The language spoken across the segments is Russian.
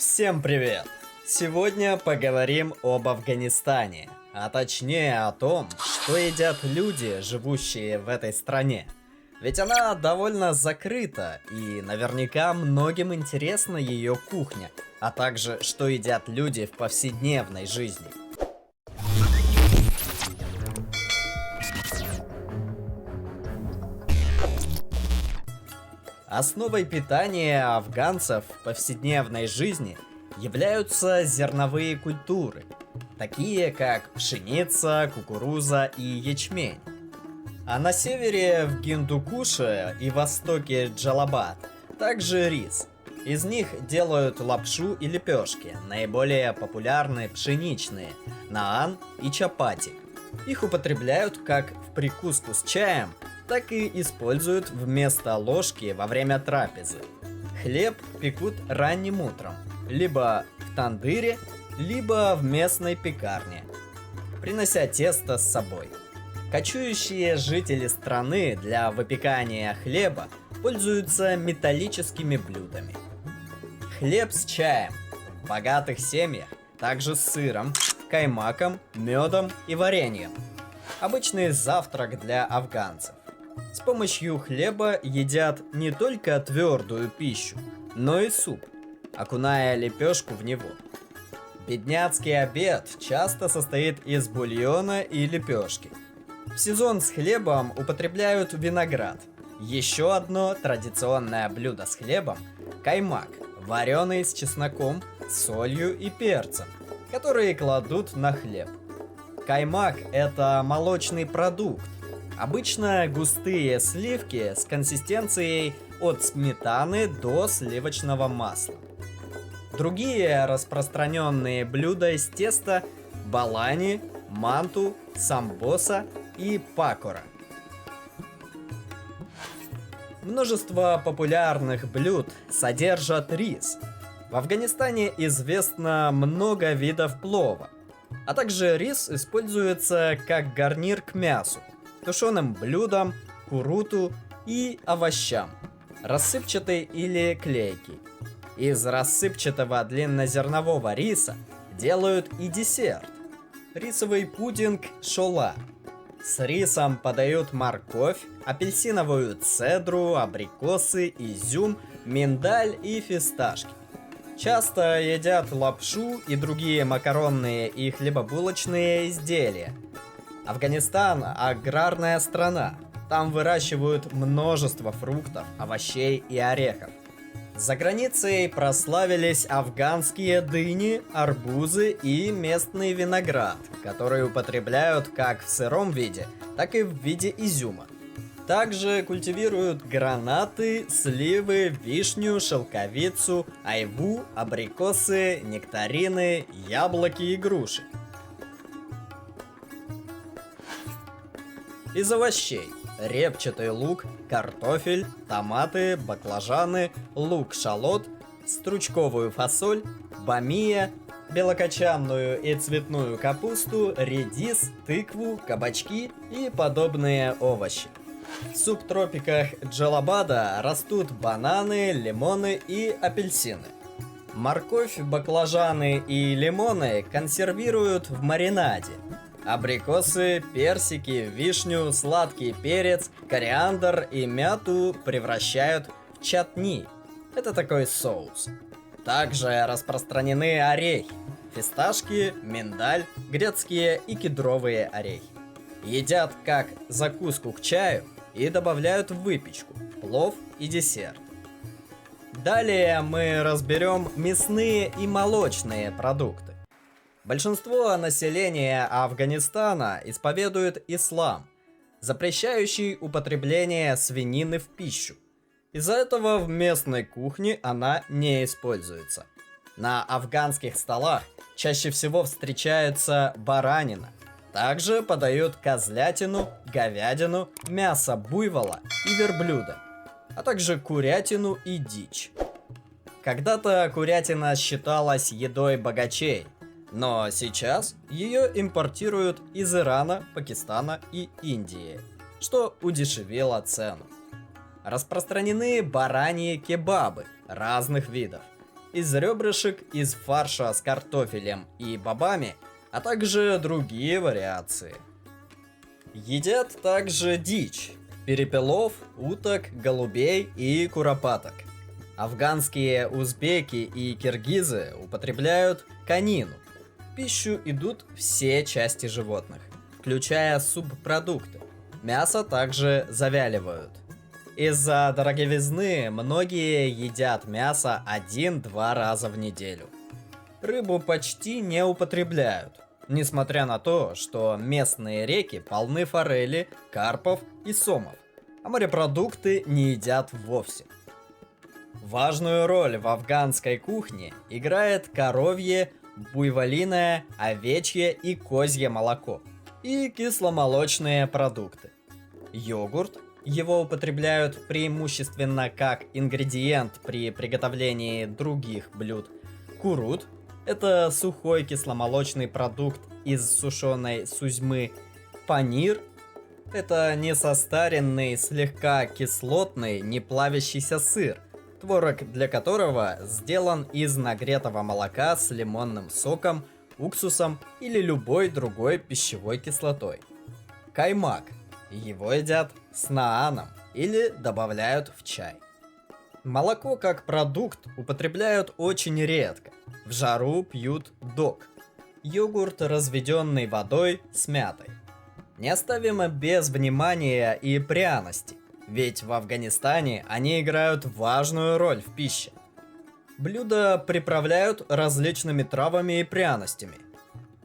Всем привет! Сегодня поговорим об Афганистане, а точнее о том, что едят люди, живущие в этой стране. Ведь она довольно закрыта, и наверняка многим интересна ее кухня, а также что едят люди в повседневной жизни. Основой питания афганцев в повседневной жизни являются зерновые культуры, такие как пшеница, кукуруза и ячмень. А на севере в Гиндукуше и востоке Джалабад также рис. Из них делают лапшу и лепешки, наиболее популярны пшеничные, наан и чапати. Их употребляют как в прикуску с чаем, так и используют вместо ложки во время трапезы. Хлеб пекут ранним утром, либо в тандыре, либо в местной пекарне, принося тесто с собой. Кочующие жители страны для выпекания хлеба пользуются металлическими блюдами. Хлеб с чаем в богатых семьях, также с сыром, каймаком, медом и вареньем. Обычный завтрак для афганцев. С помощью хлеба едят не только твердую пищу, но и суп, окуная лепешку в него. Бедняцкий обед часто состоит из бульона и лепешки. В сезон с хлебом употребляют виноград. Еще одно традиционное блюдо с хлебом – каймак, вареный с чесноком, солью и перцем, которые кладут на хлеб. Каймак – это молочный продукт. Обычно густые сливки с консистенцией от сметаны до сливочного масла. Другие распространенные блюда из теста – балани, манту, самбоса и пакора. Множество популярных блюд содержат рис. В Афганистане известно много видов плова, а также рис используется как гарнир к мясу, тушеным блюдам, куруту и овощам, рассыпчатый или клейкий. Из рассыпчатого длиннозернового риса делают и десерт – рисовый пудинг шола. С рисом подают морковь, апельсиновую цедру, абрикосы, изюм, миндаль и фисташки. Часто едят лапшу и другие макаронные и хлебобулочные изделия. Афганистан – аграрная страна. Там выращивают множество фруктов, овощей и орехов. За границей прославились афганские дыни, арбузы и местный виноград, который употребляют как в сыром виде, так и в виде изюма. Также культивируют гранаты, сливы, вишню, шелковицу, айву, абрикосы, нектарины, яблоки и груши. Из овощей – репчатый лук, картофель, томаты, баклажаны, лук-шалот, стручковую фасоль, бамия, белокочанную и цветную капусту, редис, тыкву, кабачки и подобные овощи. В субтропиках Джалабада растут бананы, лимоны и апельсины. Морковь, баклажаны и лимоны консервируют в маринаде. Абрикосы, персики, вишню, сладкий перец, кориандр и мяту превращают в чатни. Это такой соус. Также распространены орехи, фисташки, миндаль, грецкие и кедровые орехи. Едят как закуску к чаю и добавляют в выпечку, плов и десерт. Далее мы разберем мясные и молочные продукты. Большинство населения Афганистана исповедует ислам, запрещающий употребление свинины в пищу. Из-за этого в местной кухне она не используется. На афганских столах чаще всего встречается баранина. Также подают козлятину, говядину, мясо буйвола и верблюда, а также курятину и дичь. Когда-то курятина считалась едой богачей, но сейчас ее импортируют из Ирана, Пакистана и Индии, что удешевило цену. Распространены бараньи кебабы разных видов. из ребрышек из фарша с картофелем и бобами, а также другие вариации. Едят также дичь, перепелов, уток, голубей и куропаток. Афганские узбеки и киргизы употребляют конину. В пищу идут все части животных, включая субпродукты. Мясо также завяливают. Из-за дороговизны многие едят мясо 1-2 раза в неделю. Рыбу почти не употребляют, несмотря на то, что местные реки полны форели, карпов и сомов, а морепродукты не едят вовсе. Важную роль в афганской кухне играет коровье, буйволиное, овечье и козье молоко и кисломолочные продукты. Йогурт, его употребляют преимущественно как ингредиент при приготовлении других блюд. Курут – это сухой кисломолочный продукт из сушеной сузьмы. Панир – это несостаренный, слегка кислотный, не плавящийся сыр, творог для которого сделан из нагретого молока с лимонным соком, уксусом или любой другой пищевой кислотой. Каймак. Его едят с нааном или добавляют в чай. Молоко как продукт употребляют очень редко. В жару пьют дог. Йогурт, разведенный водой с мятой. Не оставим без внимания и пряности, ведь в Афганистане они играют важную роль в пище. Блюда приправляют различными травами и пряностями.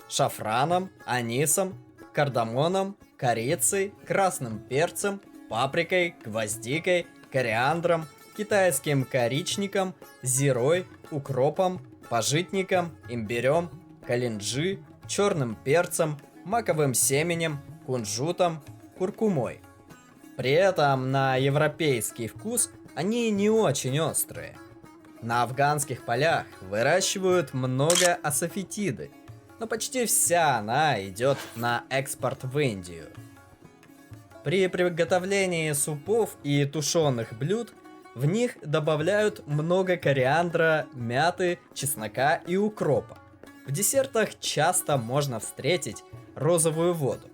Шафраном, анисом, кардамоном, корицей, красным перцем, паприкой, гвоздикой, кориандром, китайским коричником, зирой, укропом, пажитником, имбирем, калинджи, черным перцем, маковым семенем, кунжутом, куркумой. При этом на европейский вкус они не очень острые. На афганских полях выращивают много асафетиды, но почти вся она идет на экспорт в Индию. При приготовлении супов и тушеных блюд в них добавляют много кориандра, мяты, чеснока и укропа. В десертах часто можно встретить розовую воду.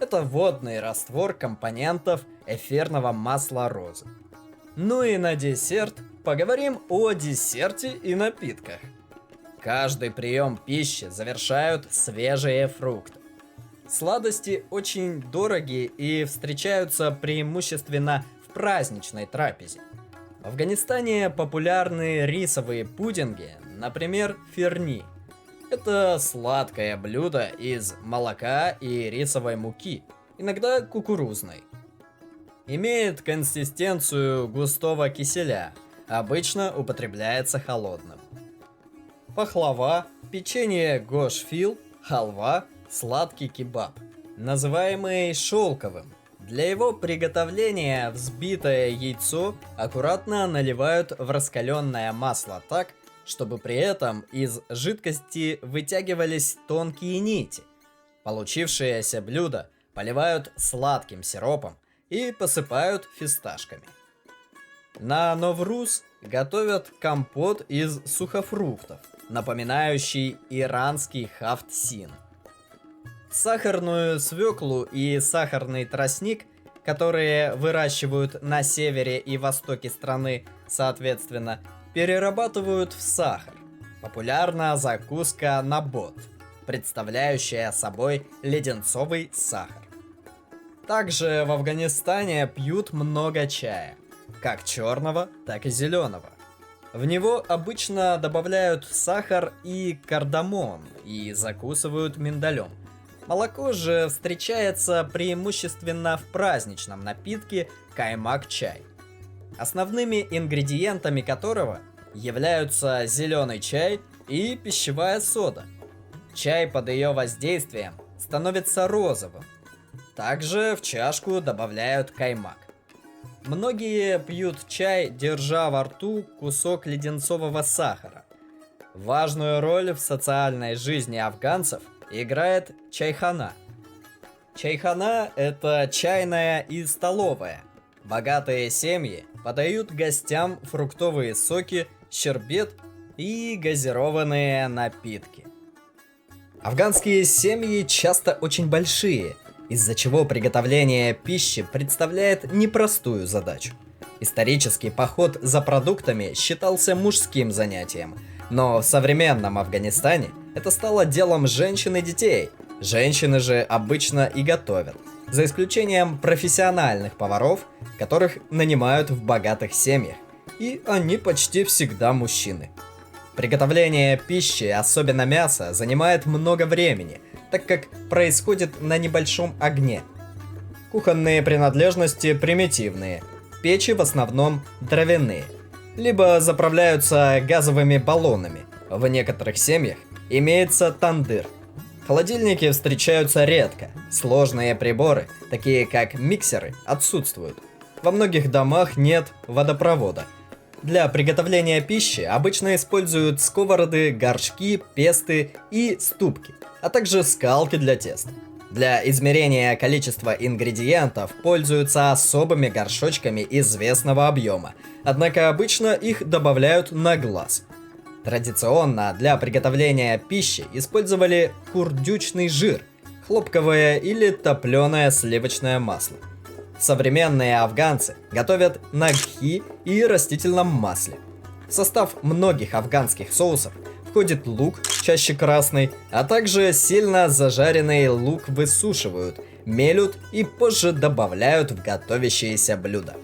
Это водный раствор компонентов эфирного масла розы. Ну и на десерт поговорим о десерте и напитках. Каждый прием пищи завершают свежие фрукты. Сладости очень дорогие и встречаются преимущественно в праздничной трапезе. В Афганистане популярны рисовые пудинги, например, ферни. Это сладкое блюдо из молока и рисовой муки, иногда кукурузной. Имеет консистенцию густого киселя, обычно употребляется холодным. Пахлава, печенье гошфил, халва, сладкий кебаб, называемый шелковым. Для его приготовления взбитое яйцо аккуратно наливают в раскаленное масло так, чтобы при этом из жидкости вытягивались тонкие нити. Получившееся блюдо поливают сладким сиропом и посыпают фисташками. На Новруз готовят компот из сухофруктов, напоминающий иранский хафт-син. Сахарную свеклу и сахарный тростник, которые выращивают на севере и востоке страны, соответственно, перерабатывают в сахар. Популярна закуска набот, представляющая собой леденцовый сахар. Также в Афганистане пьют много чая, как черного, так и зеленого. В него обычно добавляют сахар и кардамон и закусывают миндалем. Молоко же встречается преимущественно в праздничном напитке каймак-чай, основными ингредиентами которого являются зеленый чай и пищевая сода. Чай под ее воздействием становится розовым. Также в чашку добавляют каймак. Многие пьют чай, держа во рту кусок леденцового сахара. Важную роль в социальной жизни афганцев играет чайхана. Чайхана – это чайная и столовая. Богатые семьи подают гостям фруктовые соки, щербет и газированные напитки. Афганские семьи часто очень большие, из-за чего приготовление пищи представляет непростую задачу. Исторический поход за продуктами считался мужским занятием, но в современном Афганистане это стало делом женщин и детей. Женщины же обычно и готовят, за исключением профессиональных поваров, которых нанимают в богатых семьях, и они почти всегда мужчины. Приготовление пищи, особенно мяса, занимает много времени, так как происходит на небольшом огне. Кухонные принадлежности примитивные, печи в основном дровяные, либо заправляются газовыми баллонами. В некоторых семьях имеется тандыр. Холодильники встречаются редко, сложные приборы, такие как миксеры, отсутствуют. Во многих домах нет водопровода. Для приготовления пищи обычно используют сковороды, горшки, песты и ступки, а также скалки для теста. Для измерения количества ингредиентов пользуются особыми горшочками известного объема, однако обычно их добавляют на глаз. Традиционно для приготовления пищи использовали курдючный жир, хлопковое или топленое сливочное масло. Современные афганцы готовят на гхи и растительном масле. В состав многих афганских соусов входит лук, чаще красный, а также сильно зажаренный лук высушивают, мелют и позже добавляют в готовящиеся блюда.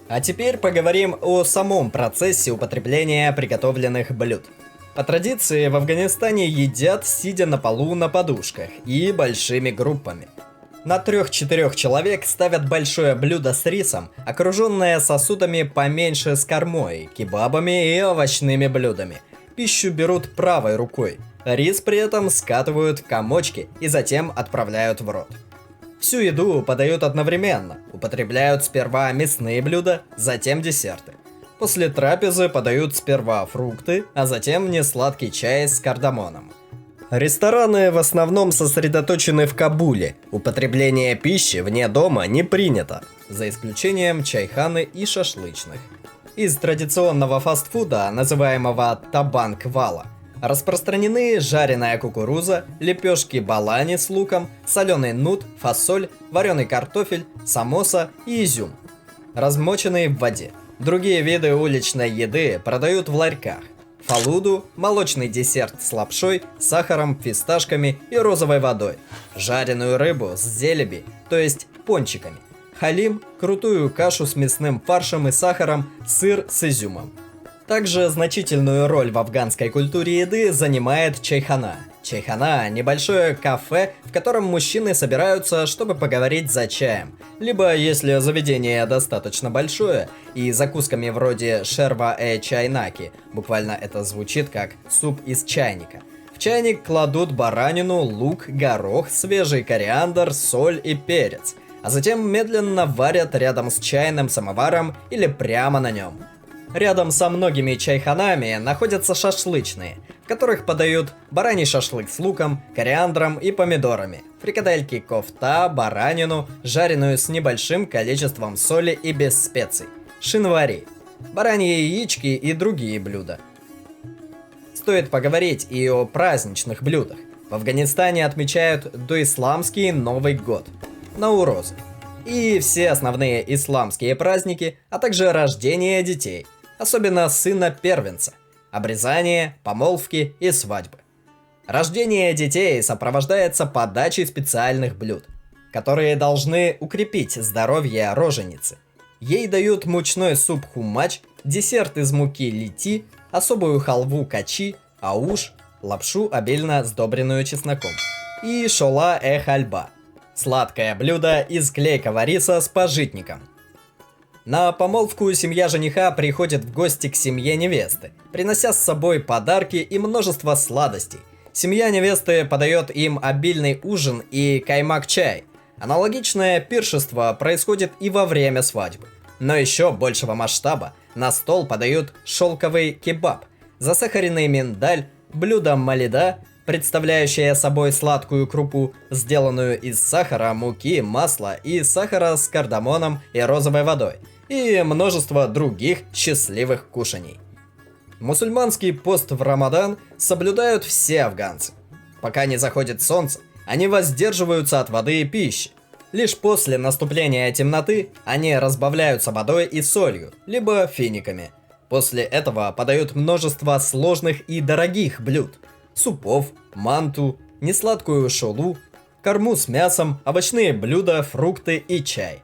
А теперь поговорим о самом процессе употребления приготовленных блюд. По традиции в Афганистане едят, сидя на полу на подушках и большими группами. На 3-4 человек ставят большое блюдо с рисом, окруженное сосудами поменьше с кормой, кебабами и овощными блюдами. Пищу берут правой рукой, рис при этом скатывают в комочки и затем отправляют в рот. Всю еду подают одновременно, употребляют сперва мясные блюда, затем десерты. После трапезы подают сперва фрукты, а затем несладкий чай с кардамоном. Рестораны в основном сосредоточены в Кабуле. Употребление пищи вне дома не принято, за исключением чайханы и шашлычных. Из традиционного фастфуда, называемого табанг-вала, распространены жареная кукуруза, лепешки балани с луком, соленый нут, фасоль, вареный картофель, самоса и изюм, размоченные в воде. Другие виды уличной еды продают в ларьках. Фалуду, молочный десерт с лапшой, сахаром, фисташками и розовой водой. Жареную рыбу с зелеби, то есть пончиками. Халим, крутую кашу с мясным фаршем и сахаром, сыр с изюмом. Также значительную роль в афганской культуре еды занимает чайхана. Чайхана – небольшое кафе, в котором мужчины собираются, чтобы поговорить за чаем. Либо, если заведение достаточно большое, и закусками вроде шерва-чайнаки, буквально это звучит как суп из чайника. В чайник кладут баранину, лук, горох, свежий кориандр, соль и перец, а затем медленно варят рядом с чайным самоваром или прямо на нем. Рядом со многими чайханами находятся шашлычные, в которых подают бараний шашлык с луком, кориандром и помидорами, фрикадельки кофта, баранину, жареную с небольшим количеством соли и без специй, шинвари, бараньи яички и другие блюда. Стоит поговорить и о праздничных блюдах. В Афганистане отмечают доисламский Новый год, Науроз, и все основные исламские праздники, а также рождение детей, особенно сына первенца, обрезание, помолвки и свадьбы. Рождение детей сопровождается подачей специальных блюд, которые должны укрепить здоровье роженицы. Ей дают мучной суп хумач, десерт из муки лити, особую халву качи, ауш, лапшу, обильно сдобренную чесноком, и шола-хальба, сладкое блюдо из клейкого риса с пажитником. На помолвку семья жениха приходит в гости к семье невесты, принося с собой подарки и множество сладостей. Семья невесты подает им обильный ужин и каймак-чай. Аналогичное пиршество происходит и во время свадьбы. Но еще большего масштаба на стол подают шелковый кебаб, засахаренный миндаль, блюдо малида, представляющее собой сладкую крупу, сделанную из сахара, муки, масла и сахара с кардамоном и розовой водой, и множество других счастливых кушаний. Мусульманский пост в Рамадан соблюдают все афганцы. Пока не заходит солнце, они воздерживаются от воды и пищи. Лишь после наступления темноты они разбавляются водой и солью, либо финиками. После этого подают множество сложных и дорогих блюд. Супов, манту, несладкую шолу, корму с мясом, овощные блюда, фрукты и чай.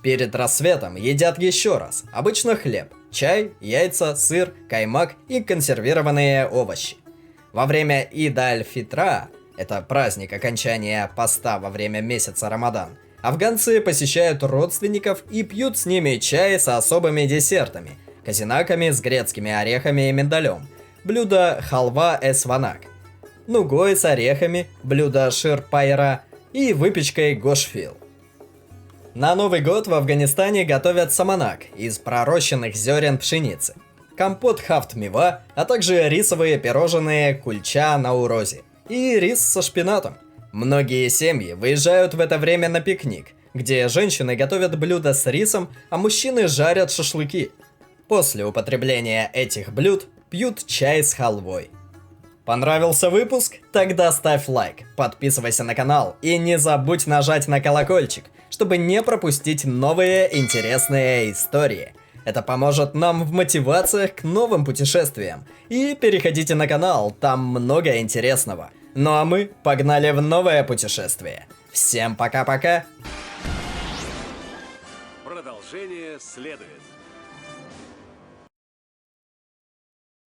Перед рассветом едят еще раз, обычно хлеб, чай, яйца, сыр, каймак и консервированные овощи. Во время Ид-аль-Фитра, это праздник окончания поста во время месяца Рамадан, афганцы посещают родственников и пьют с ними чай с особыми десертами, казинаками с грецкими орехами и миндалем, блюдо халва эсванак, нугой с орехами, блюдо шир-пайра и выпечкой гошфил. На Новый год в Афганистане готовят саманак из пророщенных зерен пшеницы, компот хафт-мива, а также рисовые пирожные кульча на урозе и рис со шпинатом. Многие семьи выезжают в это время на пикник, где женщины готовят блюда с рисом, а мужчины жарят шашлыки. После употребления этих блюд пьют чай с халвой. Понравился выпуск? Тогда ставь лайк, подписывайся на канал и не забудь нажать на колокольчик, чтобы не пропустить новые интересные истории. Это поможет нам в мотивациях к новым путешествиям. И переходите на канал, там много интересного. Ну а мы погнали в новое путешествие. Всем пока-пока! Продолжение следует.